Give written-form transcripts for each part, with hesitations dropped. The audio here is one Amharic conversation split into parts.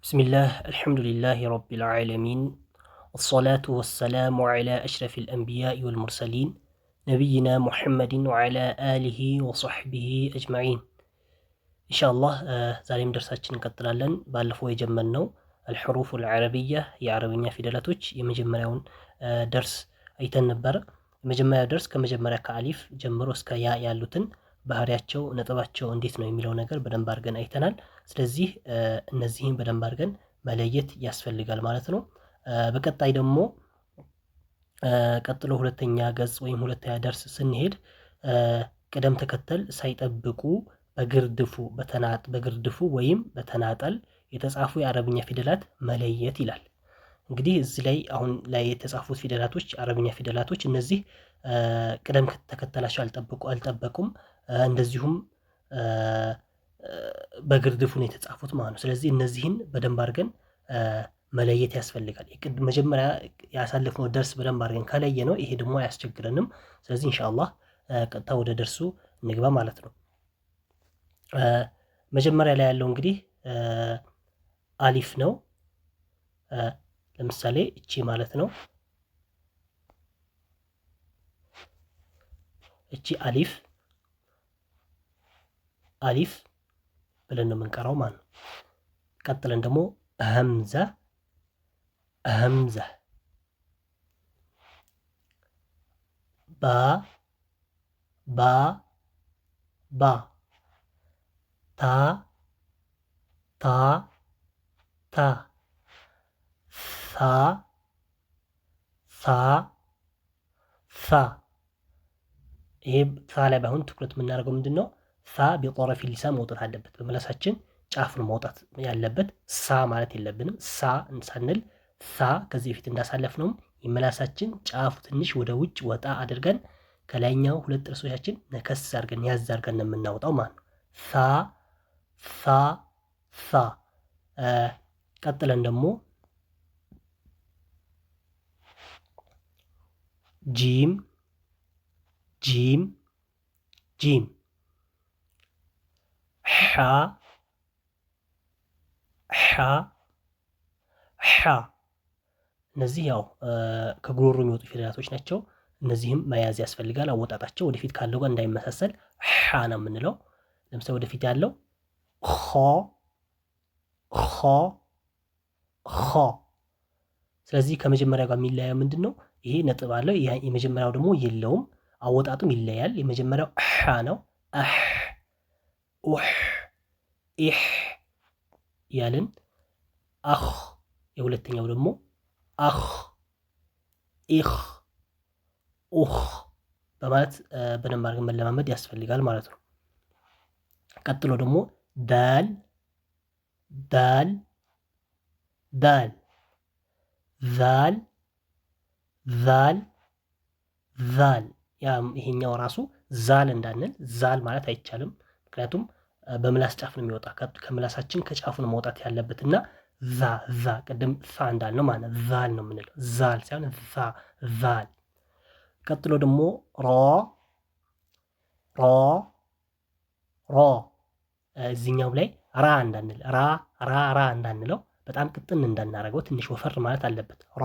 بسم الله الحمد لله رب العالمين والصلاة والسلام على أشرف الأنبياء والمرسلين نبينا محمد وعلى آله وصحبه أجمعين إن شاء الله ዛሬም ደርሳችን እንቀጥላለን። ባለፈው የጀመርነው الحروف العربية የአረብኛ ፊደላቶች የመጀመሪያውን ደርስ አይተን ነበር። የመጀመሪያው ደርስ ከመጀመሪያ ከአሊፍ ጀምሮ እስከ ያ ያሉትን ባህሪያቸው ነጥባቸው እንዴት ነው የሚለው ነገር በደንብ አድርገን አይተናል። ስለዚህ እነዚህን በደንብ አድርገን መለየት ያስፈልጋል ማለት ነው። በቀጣይ ደግሞ ቀጥሎ ሁለተኛ ገጽ ወይም ሁለተኛ ደርስ ስንሄድ ቅደም ተከተል ሳይጠብቁ በግርድፉ ወይም በተናጠል የተጻፉ የአረብኛ ፊደላት መለየት ይላል። እንግዲህ እዚህ ላይ አሁን ላይ የተጻፉት ፊደላቶች አረብኛ ፊደላቶች እነዚህ ቅደም ተከተላቸው አልጠበቁም፣ እንደዚሁም በግርድፉ ነው የተጻፉት ማለት ነው። ስለዚህ እነዚህን በደንብ አድርገን መለየት ያስፈልጋል። መጀመሪያ ያሳለፍነው ደርስ በደንብ አድርገን ከለየ ነው ይሄ ደግሞ አያስቸግረንም። ስለዚህ ኢንሻአላህ ቀጥታ ወደ ደርሱ እንግባ ማለት ነው። መጀመሪያ ላይ ያለው እንግዲህ አሊፍ ነው። ለምሳሌ እቺ ማለት ነው። እቺ አሊፍ ብለን ነው የምንቀራው ማለት ነው። ቀጥለን ደግሞ ሀምዛ ባ ታ ሳ ይሄ ሳ ላይ ባይሆን ትኩረት የምናደርገው ምንድን ነው? ሳ ቢጠረፊ ሊሳን መውጣት አለበት። በመላሳችን ጫፍ ነው መውጣት ያለበት። ሳ ማለት የለብንም። ሳ ሳንል ሳ ከዚህ በፊት እንዳሳለፍነውም የመላሳችን ጫፉ ትንሽ ወደ ውጭ ወጣ አድርገን ከላይኛው ሁለት ጥርሶቻችን ነከስ አድርገን ያዝ አድርገን ነው የምናወጣው ማለት ነው። ሳ ቀጥለን ደግሞ ጂም ሐ እነዚህ ያው ከጉሮሮ የሚወጡ ፊደላቶች ናቸው። እነዚህም መያዝ ያስፈልጋል። አወጣጣቸው ወደፊት ካለው ጋር እንዳይመሳሰል ሐ ነው የምንለው። ለምሳሌ ወደፊት ያለው ኸ። ስለዚህ ከመጀመሪያ ጋር የሚለያየው ምንድን ነው? ይሄ ነጥብ አለው። የመጀመሪያው ደግሞ የለውም። አወጣጡም ይለያል። የመጀመሪያው ሐ ነው። አህ ኡህ ኢህ ያልን አኽ። የሁለተኛው ደግሞ አኽ ኢኽ ኡኽ በማለት በደንብ አድርገን መለማመድ ያስፈልጋል ማለት ነው። ቀጥሎ ደግሞ ዳል ዛል ይሄኛው ራሱ ዛል እንዳንል ዛል ማለት አይቻልም። ምክንያቱም በምላስ ጫፍ ነው የሚወጣ። ከምላሳችን ከጫፉ ነው መውጣት ያለበት እና ዛ ቅድም ሳ እንዳልነው ማለት ዛል ነው የምንለው። ዛል ሳይሆን ዛል። ቀጥሎ ደግሞ ሮ እዚህኛው ላይ ራ እንዳንል ራ እንዳንለው በጣም ቅጥን እንዳናረገው ትንሽ ወፈር ማለት አለበት። ሮ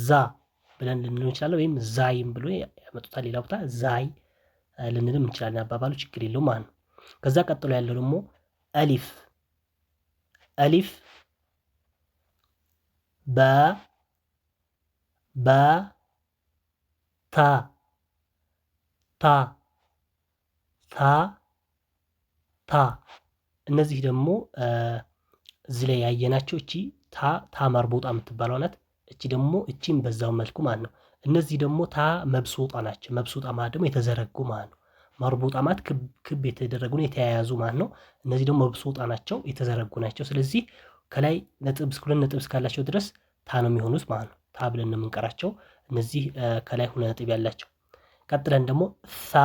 ዛ ብለን ልንለው እንችላለን። ወይም ዛይም ብሎ ያመጡታል ሌላ ቦታ ዛይ ልንልም እንችላለን። አባባሉ ችግር የለውም ማለት ነው። ከዛ ቀጥሎ ያለው ደግሞ አሊፍ ታ እነዚህ ደግሞ እዚህ ላይ ያየናቸው እቺ ታ መርቦጣ የምትባለው ናት። እቺ ደግሞ እቺም በዛው መልኩ ማለት ነው። እነዚህ ደግሞ ታ መብሱጣ ናቸው። መብሱጣ ማለት ደግሞ የተዘረጉ ማለት ነው። መርቡጣ ማለት ክብ የተደረጉ ነው፣ የተያያዙ ማለት ነው። እነዚህ ደግሞ መብሱጣ ናቸው፣ የተዘረጉ ናቸው። ስለዚህ ከላይ ሁለት ነጥብ እስካላቸው ድረስ ታ ነው የሚሆኑት ማለት ነው። ታ ብለን ነው የምንቀራቸው። እነዚህ ከላይ ሁለት ነጥብ ያላቸው። ቀጥለን ደግሞ ሳ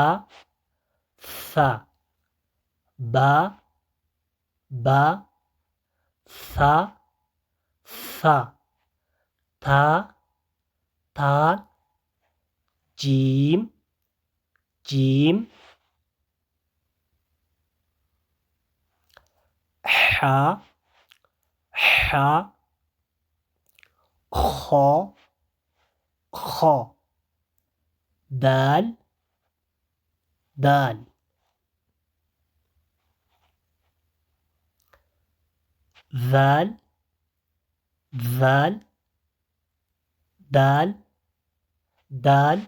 ሳ ታ ጂም ጂም ሐ ሐ ኾ ኾ ዳል ዳል ዛል ዛል ዳል ዳል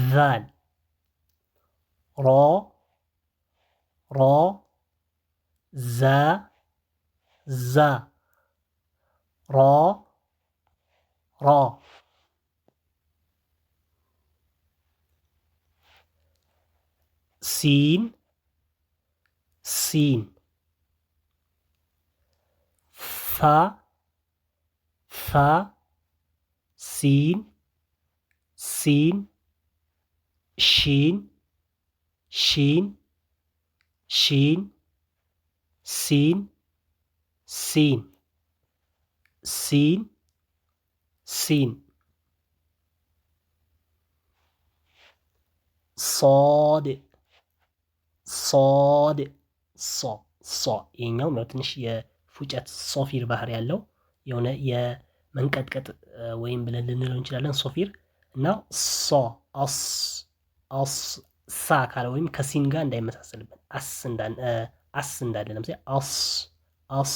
ዛል ሮ ሮ ዛ ዛ ሮ ሮ ሲን ሲን ፋ ፋ ሲን ሲን ሺን ሺን ሺን ሲን ሲን ሲን ሲን ሶድ ሶድ ሶ ሶ ይሄኛው ትንሽ የፉጨት ሶፊር ባህሪ ያለው የሆነ የመንቀጥቀጥ ወይም ብለን ልንለው እንችላለን ሶፊር እና ሶ አስ አስ ሳ ካለ ወይም ከሲን ጋር እንዳይመሳሰልብን አስ እንዳለ ለምሳሌ አስ አስ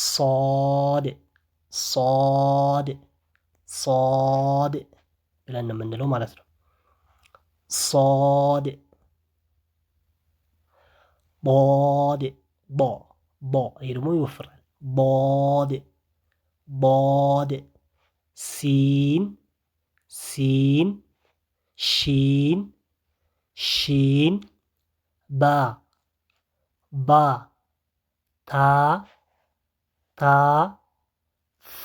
ሶድ ሶድ ሶድ ብለን ነው የምንለው ማለት ነው። ሶድ ቦድ ቦ ቦ ይሄ ደግሞ ይወፍራል። ቦድ ቦድ ሲን ሲን ሺን ሺን ባ ባ ታ ታ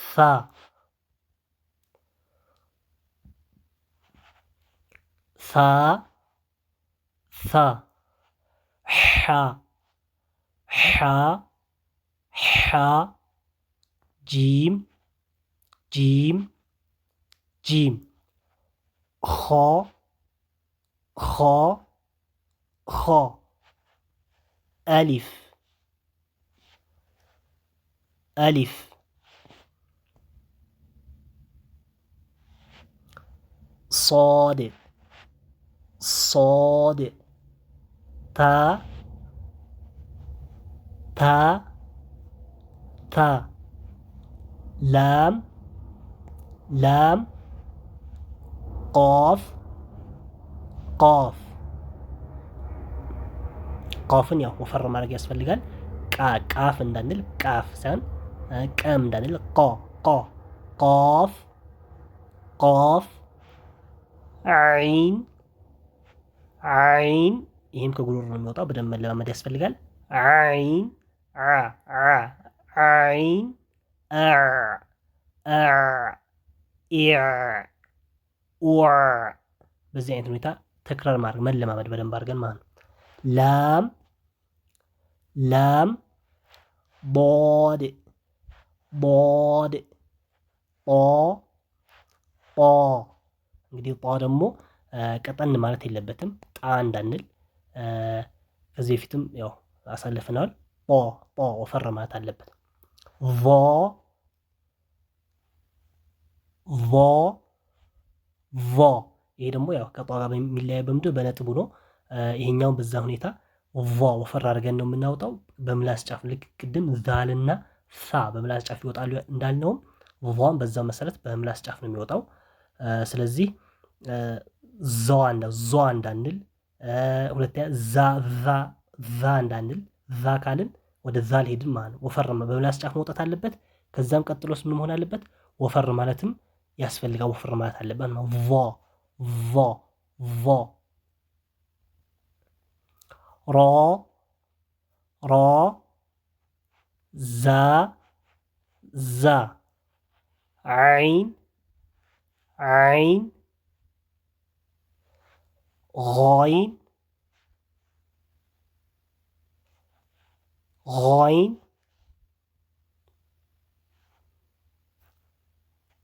ሳ ሳ ሳ ሐ ሐ ሐ ጂም ጂም ጂም ኾ ኾ ኾ አሊፍ አሊፍ ሶድ ሶድ ታ ታ ታ ላም ላም ቆፍ ቆፍ ቆፍን ያው ወፈር ማድረግ ያስፈልጋል። ቃፍ እንዳንል ቃፍ ሳይሆን ቀም እንዳንል ቆ ቆ ቆፍ ቆፍ ዐይን ዐይን ይህም ከጉሮሮ ነው የሚወጣው። በደንብ መለማመድ ያስፈልጋል። ዐይን ዐይን በዚህ አይነት ሁኔታ ተክራር ማድረግ መለማመድ በደንብ አድርገን ማለት ነው። ላም ላም ቦድ ቦድ ጶ ጶ እንግዲህ ጶ ደግሞ ቀጠን ማለት የለበትም ጣ እንዳንል ከዚህ በፊትም ያው አሳልፈናል። ጶ ጶ ወፈር ማለት አለበት። ቮ ቮ ቮ ይሄ ደግሞ ያው ከጧ ጋር የሚለያይ በምንድን በነጥቡ ነው። ይሄኛውን በዛ ሁኔታ ቮ ወፈር አድርገን ነው የምናወጣው በምላስ ጫፍ። ልክ ቅድም ዛልና ሳ በምላስ ጫፍ ይወጣሉ እንዳልነውም ቮን በዛ መሰረት በምላስ ጫፍ ነው የሚወጣው። ስለዚህ ዟ እንዳንል፣ ሁለተኛ ዛ እንዳንል፣ ዛ ካልን ወደ ዛ ሊሄድን ማለት ነው። ወፈር በምላስ ጫፍ መውጣት አለበት። ከዛም ቀጥሎስ ምን መሆን አለበት? ወፈር ማለትም ያስፈልጋል። ወፈር ማለት አለበት ነው። ቮ ሮ ዛ ዐይን ғይን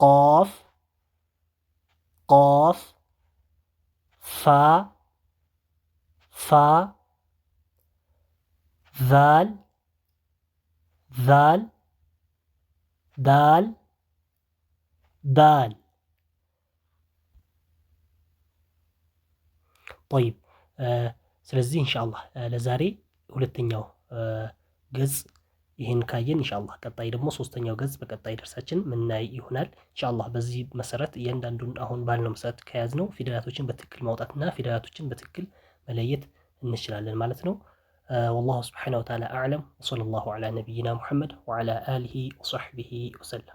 ቆፍ قاف فا فا ذال ذال دال دال طيب ስለዚህ ኢንሻአላህ ለዛሬ ሁለተኛው ገጽ ይህን ካየን ኢንሻአላህ ቀጣይ ደግሞ ሶስተኛው ገጽ በቀጣይ ደርሳችን ምናይ ይሆናል ኢንሻአላህ። በዚህ መሰረት እያንዳንዱን አሁን ባልነው መሰረት ከያዝነው ፊደላቶችን በትክክል ማውጣትና ፊደላቶችን በትክክል መለየት እንችላለን ማለት ነው። والله سبحانه وتعالى أعلم وصلى الله على نبينا محمد وعلى آله وصحبه وسلم